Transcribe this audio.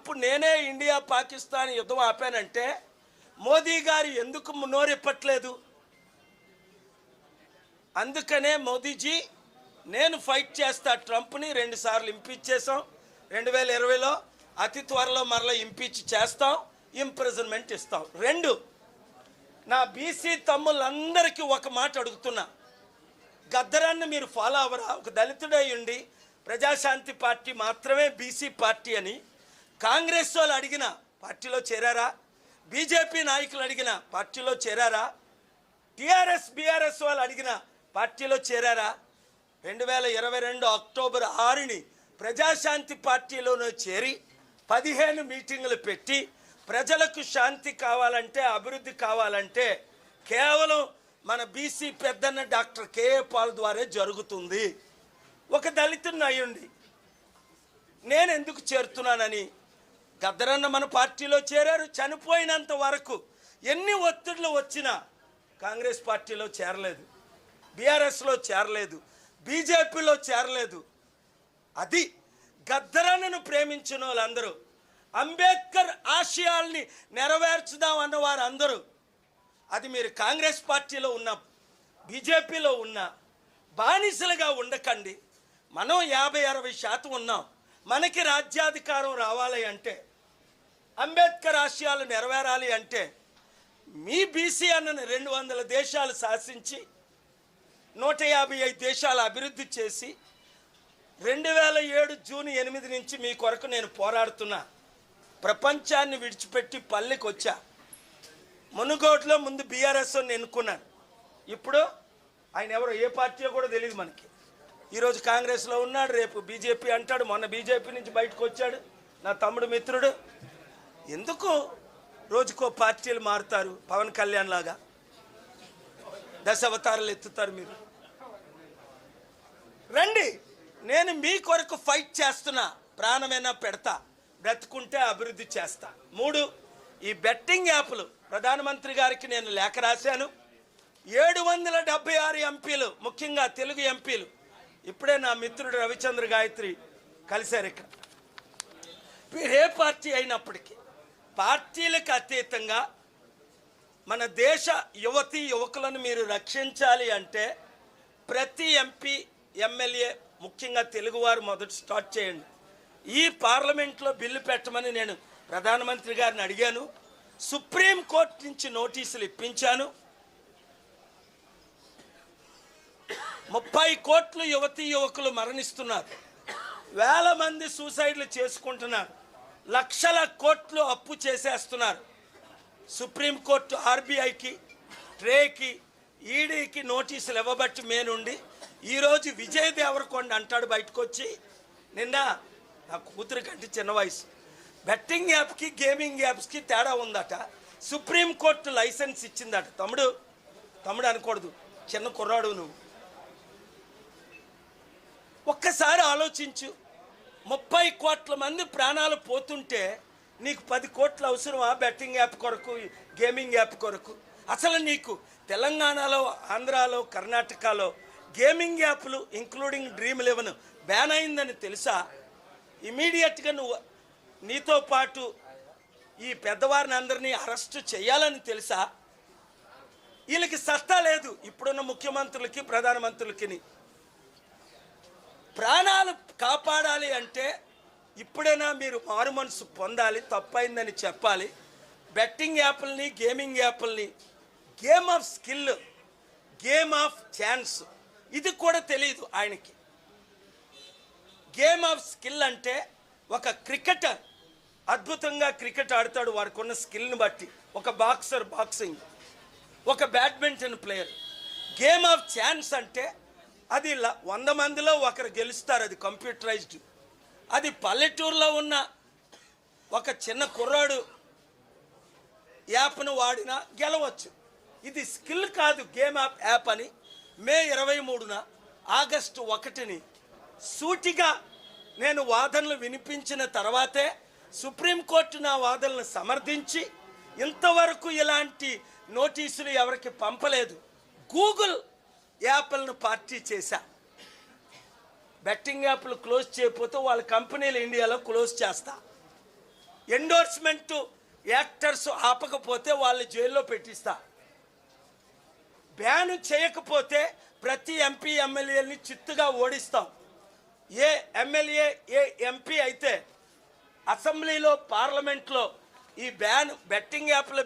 Trump నేనే India Pakistan యుద్ధం ఆపానంటే మోదీ గారు ఎందుకు నోరెప్పట్లేదు? అందుకనే మోదీజీ నేను ఫైట్ చేస్తా ట్రంప్ని. 2 సార్లు ఇంపీచ్ చేసాం, 2020లో అతి త్వరలో మరలా ఇంపీచ్ చేస్తాం, ఇంప్రిజన్మెంట్ ఇస్తాం. 2 నా బీసీ తమ్ముళ్ళందరికీ ఒక మాట అడుగుతున్నా, గద్దరాన్ని మీరు ఫాలో అవ్వరా? ఒక దళితుడై ఉండి ప్రజాశాంతి పార్టీ మాత్రమే బీసీ పార్టీ అని కాంగ్రెస్ వాళ్ళు అడిగిన పార్టీలో చేరారా? బీజేపీ నాయకులు అడిగిన పార్టీలో చేరారా? టీఆర్ఎస్ బీఆర్ఎస్ వాళ్ళు అడిగిన పార్టీలో చేరారా? 2022 అక్టోబర్ 6ని ప్రజాశాంతి పార్టీలోనూ చేరి 15 మీటింగులు పెట్టి ప్రజలకు శాంతి కావాలంటే, అభివృద్ధి కావాలంటే కేవలం మన బీసీ పెద్దన్న డాక్టర్ కేఏ పాల్ ద్వారా జరుగుతుంది. ఒక దళితుడిని అయ్యుండి నేను ఎందుకు చేరుతున్నానని గద్దరన్న మన పార్టీలో చేరారు. చనిపోయినంత వరకు ఎన్ని ఒత్తిళ్లు వచ్చినా కాంగ్రెస్ పార్టీలో చేరలేదు, బీఆర్ఎస్లో చేరలేదు, బీజేపీలో చేరలేదు. అది గద్దరన్నను ప్రేమించిన వాళ్ళందరూ, అంబేద్కర్ ఆశయాల్ని నెరవేర్చుదాం అన్నవారు అందరూ, అది మీరు కాంగ్రెస్ పార్టీలో ఉన్న బీజేపీలో ఉన్న బానిసలుగా ఉండకండి. మనం 50-60% ఉన్నాం. మనకి రాజ్యాధికారం రావాలి అంటే, అంబేద్కర్ ఆశయాలు నెరవేరాలి అంటే మీ బీసీ అన్నను 200 దేశాలు శాసించి 155 దేశాలు అభివృద్ధి చేసి 2007 జూన్ 8 నుంచి మీ కొరకు నేను పోరాడుతున్నా. ప్రపంచాన్ని విడిచిపెట్టి పల్లెకి వచ్చా. మునుగోడులో ముందు బీఆర్ఎస్ ఎన్నుకున్నాను. ఇప్పుడు ఆయన ఎవరో ఏ పార్టీయో కూడా తెలియదు మనకి. ఈరోజు కాంగ్రెస్లో ఉన్నాడు, రేపు బీజేపీ అంటాడు. మొన్న బీజేపీ నుంచి బయటకు వచ్చాడు నా తమ్ముడు మిత్రుడు. ఎందుకు రోజుకో పార్టీలు మారుతారు? పవన్ కళ్యాణ్ లాగా దశావతారాలు ఎత్తుతారు మీరు. రండి, నేను మీ కొరకు ఫైట్ చేస్తున్నా. ప్రాణమైనా పెడతా, బ్రతుకుంటే అభివృద్ధి చేస్తా. 3 ఈ బెట్టింగ్ యాప్లు ప్రధానమంత్రి గారికి నేను లేఖ రాశాను. 776 ఎంపీలు, ముఖ్యంగా తెలుగు ఎంపీలు, ఇప్పుడే నా మిత్రుడు రవిచంద్ర గాయత్రి కలిశారు. ఇక్కడ ఏ పార్టీ అయినప్పటికీ పార్టీలకు అతీతంగా మన దేశ యువతీ యువకులను మీరు రక్షించాలి అంటే ప్రతి ఎంపీ ఎమ్మెల్యే, ముఖ్యంగా తెలుగువారు మొదట స్టార్ట్ చేయండి. ఈ పార్లమెంట్లో బిల్లు పెట్టమని నేను ప్రధానమంత్రి గారిని అడిగాను. సుప్రీంకోర్టు నుంచి నోటీసులు ఇప్పించాను. 30 కోట్లు యువతీ యువకులు మరణిస్తున్నారు, వేల మంది సూసైడ్లు చేసుకుంటున్నారు, లక్షల కోట్లు అప్పు చేసేస్తున్నారు. సుప్రీంకోర్టు ఆర్బీఐకి, ట్రేకి, ఈడీకి నోటీసులు ఇవ్వబట్టి మే నుండి ఈరోజు విజయ్ దేవరకొండ అంటాడు బయటకు వచ్చి, నిన్న నా కూతురు కంటే చిన్న వయసు, బెట్టింగ్ యాప్కి గేమింగ్ యాప్స్కి తేడా ఉందట, సుప్రీంకోర్టు లైసెన్స్ ఇచ్చిందట. తమ్ముడు అనకూడదు, చిన్న కుర్రాడు నువ్వు. ఒక్కసారి ఆలోచించు, 30 కోట్ల మంది ప్రాణాలు పోతుంటే నీకు 10 కోట్లు అవసరమా బెట్టింగ్ యాప్ కొరకు, గేమింగ్ యాప్ కొరకు? అసలు నీకు తెలంగాణలో, ఆంధ్రాలో, కర్ణాటకలో గేమింగ్ యాప్లు ఇంక్లూడింగ్ Dream11 బ్యాన్ అయిందని తెలుసా? ఇమీడియట్గా నువ్వు నీతో పాటు ఈ పెద్దవారిని అందరినీ అరెస్టు చేయాలని తెలుసా? వీళ్ళకి సత్తా లేదు ఇప్పుడున్న ముఖ్యమంత్రులకి, ప్రధానమంత్రులకి. ప్రాణాలు కాపాడాలి అంటే ఇప్పుడైనా మీరు మారు మనసు పొందాలి, తప్పైందని చెప్పాలి. బెట్టింగ్ యాప్లని, గేమింగ్ యాప్లని game of skill, game of chance, ఇది కూడా తెలియదు ఆయనకి. గేమ్ ఆఫ్ స్కిల్ అంటే ఒక క్రికెటర్ అద్భుతంగా క్రికెట్ ఆడతాడు వారికి ఉన్న స్కిల్ని బట్టి, ఒక బాక్సర్ బాక్సింగ్, ఒక badminton player. Game of chance అంటే అది 100 మందిలో ఒకరు గెలుస్తారు, అది కంప్యూటరైజ్డ్. అది పల్లెటూరులో ఉన్న ఒక చిన్న కుర్రాడు యాప్ను వాడినా గెలవచ్చు. ఇది స్కిల్ కాదు, గేమ్ ఆఫ్ యాప్ అని మే 23న, ఆగస్టు 1ని సూటిగా నేను వాదనలు వినిపించిన తర్వాతే సుప్రీంకోర్టు నా వాదనలను సమర్థించి ఇంతవరకు ఇలాంటి నోటీసులు ఎవరికి పంపలేదు. గూగుల్ యాప్లను పార్టీ చేశా. బెట్టింగ్ యాప్లు క్లోజ్ చేయకపోతే వాళ్ళ కంపెనీలు ఇండియాలో క్లోజ్ చేస్తా. ఎండోర్స్మెంట్ యాక్టర్స్ ఆపకపోతే వాళ్ళు జైల్లో పెట్టిస్తా. బ్యాన్ చేయకపోతే ప్రతి ఎంపీ ఎమ్మెల్యేని చిత్తుగా ఓడిస్తాం. ఏ ఎమ్మెల్యే ఏ ఎంపీ అయితే అసెంబ్లీలో పార్లమెంట్లో ఈ బ్యాన్ బెట్టింగ్ యాప్ల